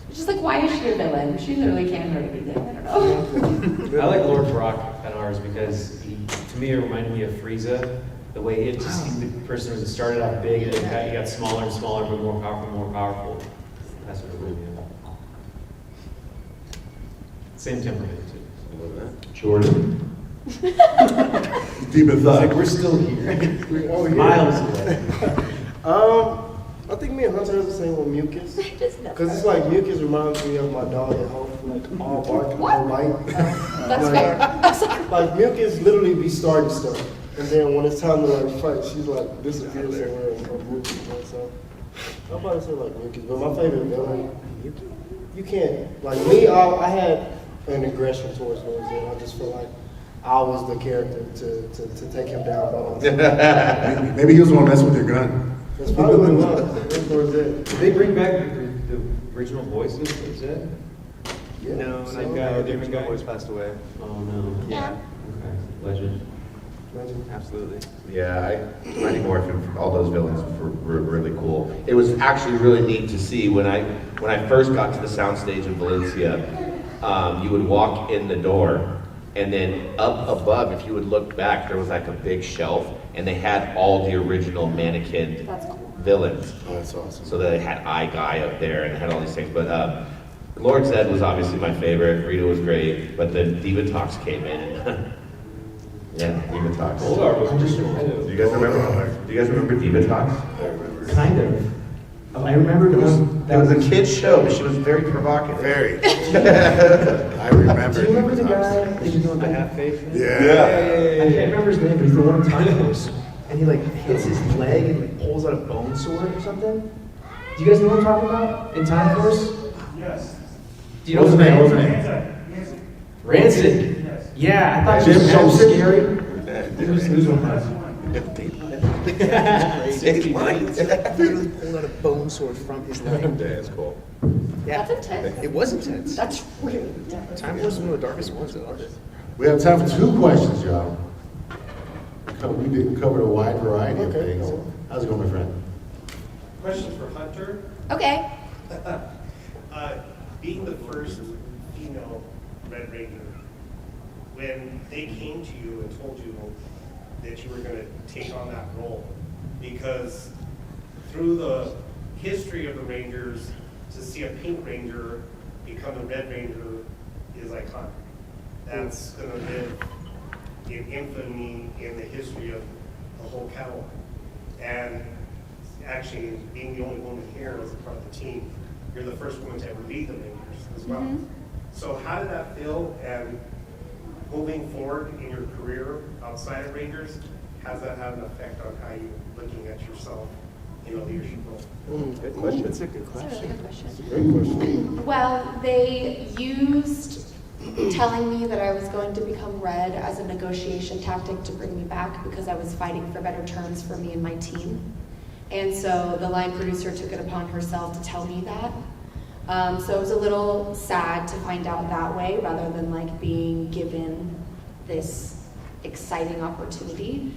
S4: It's just like, why is she a villain? She literally can't hurt anything. I don't know.
S3: I like Lord Brock at ours because to me it reminded me of Frieza. The way the person was started out big and then he got smaller and smaller, but more powerful. That's what it really is. Same temperament too.
S6: Jordan.
S1: Demon Thug.
S5: We're still here.
S3: Miles away.
S5: I think me and Hunter has the same with Mucus.
S7: Just no.
S5: Because it's like Mucus reminds me of my dog at home, like all bark, no bite.
S4: That's fair.
S5: Like Mucus literally be starting stuff, and then when it's time to like fight, she's like disappears somewhere and moves. So I'll probably say like Mucus, but my favorite villain, you can't like me. I had an aggression towards Lord Zed. I just feel like I was the character to take him down by myself.
S1: Maybe he was the one messing with your gun.
S5: That's probably what it was. It was Lord Zed.
S3: Did they bring back the original voices of Zed?
S5: Yeah.
S6: No,
S3: Same guy, different guy?
S6: Always passed away.
S3: Oh no.
S7: Yeah.
S3: Okay. Legend.
S6: Absolutely.
S2: Yeah, Mighty Morphin, all those villains were really cool. It was actually really neat to see when I first got to the soundstage in Valencia. You would walk in the door, and then up above, if you would look back, there was like a big shelf, and they had all the original mannequin
S4: That's cool.
S2: villains.
S1: Oh, that's awesome.
S2: So they had Eye Guy up there, and they had all these things. But Lord Zed was obviously my favorite. Rita was great, but then Divatox came in. And yeah, Divatox.
S3: Goldar was
S6: just-
S2: Do you guys remember Divatox?
S1: I remember.
S6: Kind of. I remember
S2: It was a kid's show, but she was very provocative.
S1: Very. I remember.
S6: Do you remember the
S1: Divatox.
S6: guy that you doing
S3: I have faith in
S1: Yeah.
S6: I can't remember his name, but he's the one in Time Force. And he like hits his leg and like pulls out a bone sword or something. Do you guys know what I'm talking about? In Time Force?
S8: Yes.
S6: Do you know his name? Rancid. Yeah, I thought he was
S1: Jim
S6: so
S1: Thompson?
S6: scary. Who's one of
S9: Literally pulled out a bone sword from his leg.
S2: Yeah, it's cool.
S4: That's intense.
S9: It was intense.
S4: That's really intense.
S9: Time Force was one of the darkest ones. I loved it.
S1: We have time for 2 questions, y'all. We covered a wide variety of
S5: Okay.
S1: things. How's it going, my friend?
S8: Question for Hunter.
S7: Okay.
S8: Being the first female Red Ranger, when they came to you and told you that you were going to take on that role, because through the history of the Rangers, to see a Pink Ranger become a Red Ranger is iconic. That's going to live in infamy in the history of the whole catalog. And actually, being the only woman here as a part of the team, you're the first woman to ever lead the Rangers as well.
S7: Mhm.
S8: So how did that feel? And moving forward in your career outside of Rangers, has that had an effect on how you're looking at yourself in a leadership role?
S6: Good question.
S9: That's a good
S7: That's a
S9: question.
S7: really good question.
S1: Great question.
S7: Well, they used telling me that I was going to become red as a negotiation tactic to bring me back because I was fighting for better terms for me and my team. And so the line producer took it upon herself to tell me that. So it was a little sad to find out that way rather than like being given this exciting opportunity.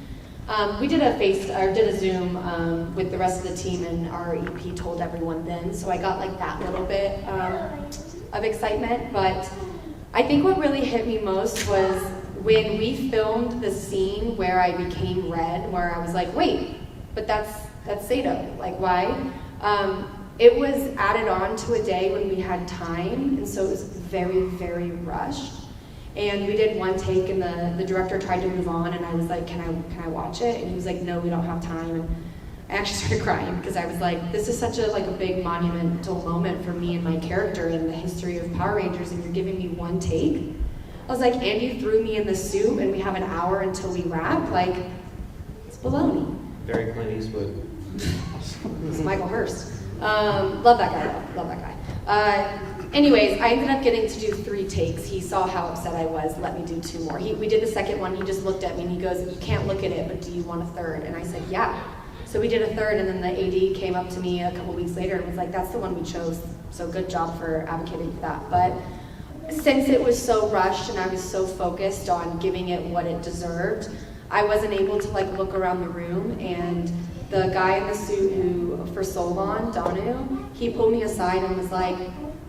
S7: We did a Zoom with the rest of the team, and our EP told everyone then. So I got like that little bit of excitement. But I think what really hit me most was when we filmed the scene where I became red, where I was like, wait, but that's Sato. Like, why? It was added on to a day when we had time, and so it was very, very rushed. And we did one take, and the director tried to move on, and I was like, can I watch it? And he was like, no, we don't have time. And I actually started crying because I was like, this is such a big monumental moment for me and my character in the history of Power Rangers, and you're giving me one take. I was like, and you threw me in the suit, and we have an hour until we wrap. Like, it's baloney.
S3: Very Clint Eastwood.
S4: It's Michael Hurst. Love that guy, though. Love that guy. Anyways, I ended up getting to do 3 takes. He saw how upset I was, let me do 2 more. We did the second one, he just looked at me and he goes, you can't look at it, but do you want a third? And I said, yeah. So we did a third, and then the AD came up to me a couple weeks later and was like, that's the one we chose. So good job for advocating for that. But since it was so rushed and I was so focused on giving it what it deserved, I wasn't able to look around the room, and the guy in the suit who, for Solon, Deno, he pulled me aside and was like,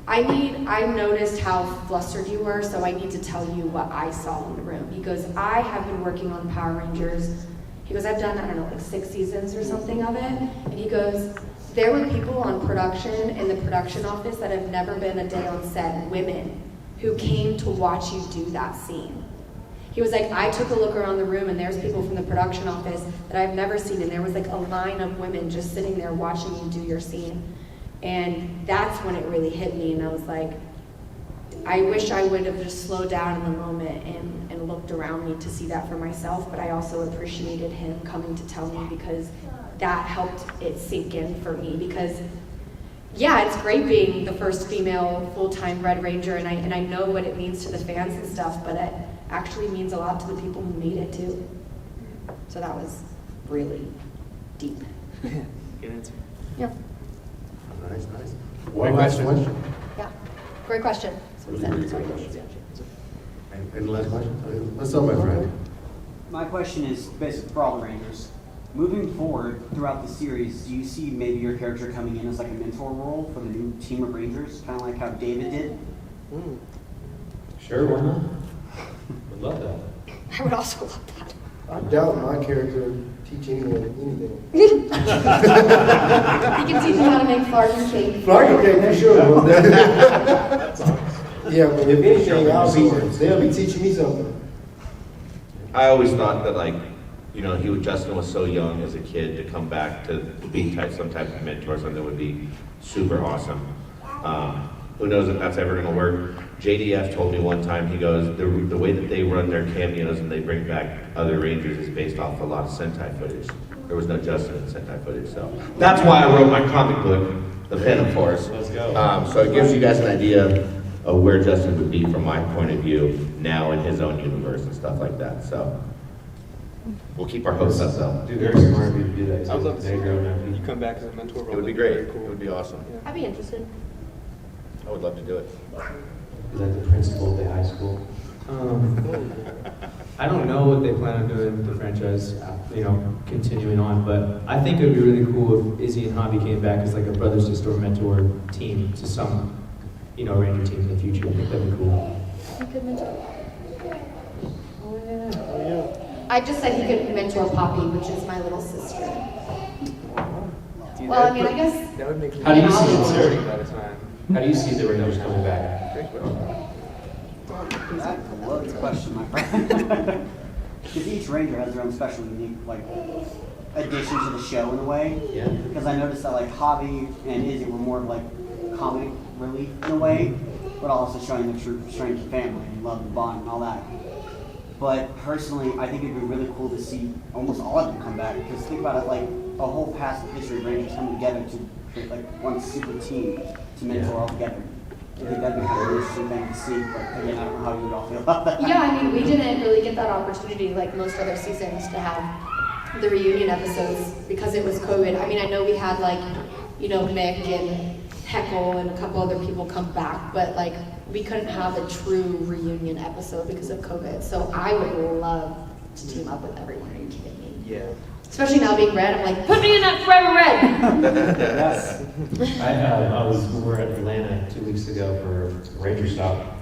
S4: I noticed how flustered you were, so I need to tell you what I saw in the room. He goes, I have been working on Power Rangers. He goes, I've done, 6 seasons or something of it. And he goes, there were people on production in the production office that have never been a day on set, women, who came to watch you do that scene. He was like, I took a look around the room, and there's people from the production office that I've never seen, and there was a line of women just sitting there watching you do your scene. And that's when it really hit me, and I was like, I wish I would have just slowed down in the moment and looked around me to see that for myself, but I also appreciated him coming to tell me, because that helped it sink in for me. Because yeah, it's great being the first female full-time Red Ranger, and I know what it means to the fans and stuff, but it actually means a lot to the people who made it too. So that was really deep.
S3: Good answer.
S7: Yeah.
S1: Nice. One last question.
S7: Yeah. Great question. That's what he said.
S1: Really great question. Any last question? What's up, my friend?
S10: My question is basically for all the Rangers. Moving forward throughout the series, do you see maybe your character coming in as a mentor role for the new team of Rangers, kind of like how David did?
S6: Sure, why not? Would love that.
S7: I would also love that.
S5: I doubt my character would teach anyone anything.
S4: He can teach you how to make flarden cake.
S5: Flarden cake, for sure. Yeah, but if anything, they'll be teaching me something.
S2: I always thought that Justin was so young as a kid to come back to be some type of mentor, something would be super awesome. Who knows if that's ever going to work? JDF told me one time, he goes, the way that they run their cameos and they bring back other Rangers is based off a lot of Sentai footage. There was no Justin in Sentai footage, so that's why I wrote my comic book, The Fandom Force.
S3: Let's go.
S2: So it gives you guys an idea of where Justin would be from my point of view now in his own universe and stuff like that. So we'll keep our hopes up though.
S6: Dude, very smart of you to do that.
S9: I would love to see
S6: They grow now.
S9: you come back as a mentor role.
S2: It would be
S9: That'd
S2: great.
S9: very cool.
S2: It would be awesome.
S7: I'd be interested.
S2: I would love to do it.
S11: He's like the principal of the high school.
S6: I don't know what they plan on doing with the franchise, continuing on, but I think it would be really cool if Izzy and Hobby came back as like a Brothers to Store mentor team to some, Ranger teams in the future. I think that'd be cool.
S4: He could mentor. I just said he could mentor Poppy, which is my little sister.
S3: Dude,
S4: Well, I mean, I guess.
S3: That would make me.
S11: How do you see
S3: I'll
S11: it?
S3: be 30 by the time.
S11: How do you see the Rangers coming back?
S10: That's a loaded question, my friend. Because each Ranger has their own special, unique, addition to the show in a way.
S11: Yeah.
S10: Because I noticed that, Hobby and Izzy were more of, comic relief in a way, but also showing the true strength of family and love and bond and all that. But personally, I think it'd be really cool to see almost all of them come back. Because think about it, a whole past history of Rangers coming together to create, one super team to mentor all together. I think that'd be kind of an interesting thing to see, but again, I don't know how you would all feel about that.
S4: Yeah, I mean, we didn't really get that opportunity like most other seasons to have the reunion episodes because it was COVID. I mean, I know we had Mick and Heckle and a couple other people come back, but we couldn't have a true reunion episode because of COVID. So I would love to team up with everyone. Are you kidding me?
S3: Yeah.
S4: Especially now being red, I'm like, put me in that forever red.
S11: We were at Atlanta 2 weeks ago for a Ranger Stop.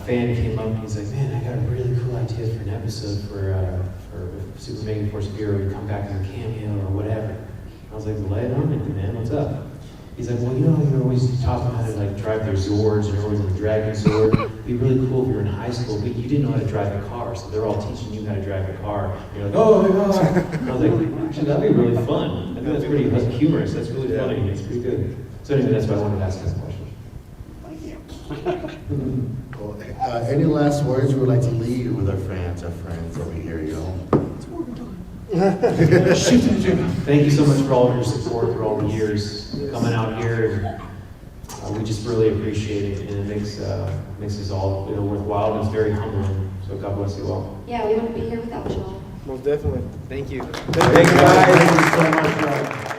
S11: Fan came up and he's like, man, I got a really cool idea for an episode for Super Mega Force Hero. We come back in a cameo or whatever. I was like, lay it on me, man. What's up? He's like, well, you're always talking about how to drive their Zords, and you're always in a Dragon Zord. It'd be really cool if you were in high school, but you didn't know how to drive a car, so they're all teaching you how to drive a car. And you're like, oh my god! And I was like, actually, that'd be really fun. I think that's pretty humorous. That's really funny. It's pretty good. So anyway, that's why I wanted to ask that question.
S10: Thank you.
S1: Cool. Any last words you would like to leave with our friends over here,
S11: Thank you so much for all of your support through all the years coming out here. We just really appreciate it, and it makes us all worthwhile, and it's very humbling. So God bless you all.
S4: Yeah, we wouldn't be here without y'all.
S3: Most definitely. Thank you.
S11: Thank you guys. Thank you so much.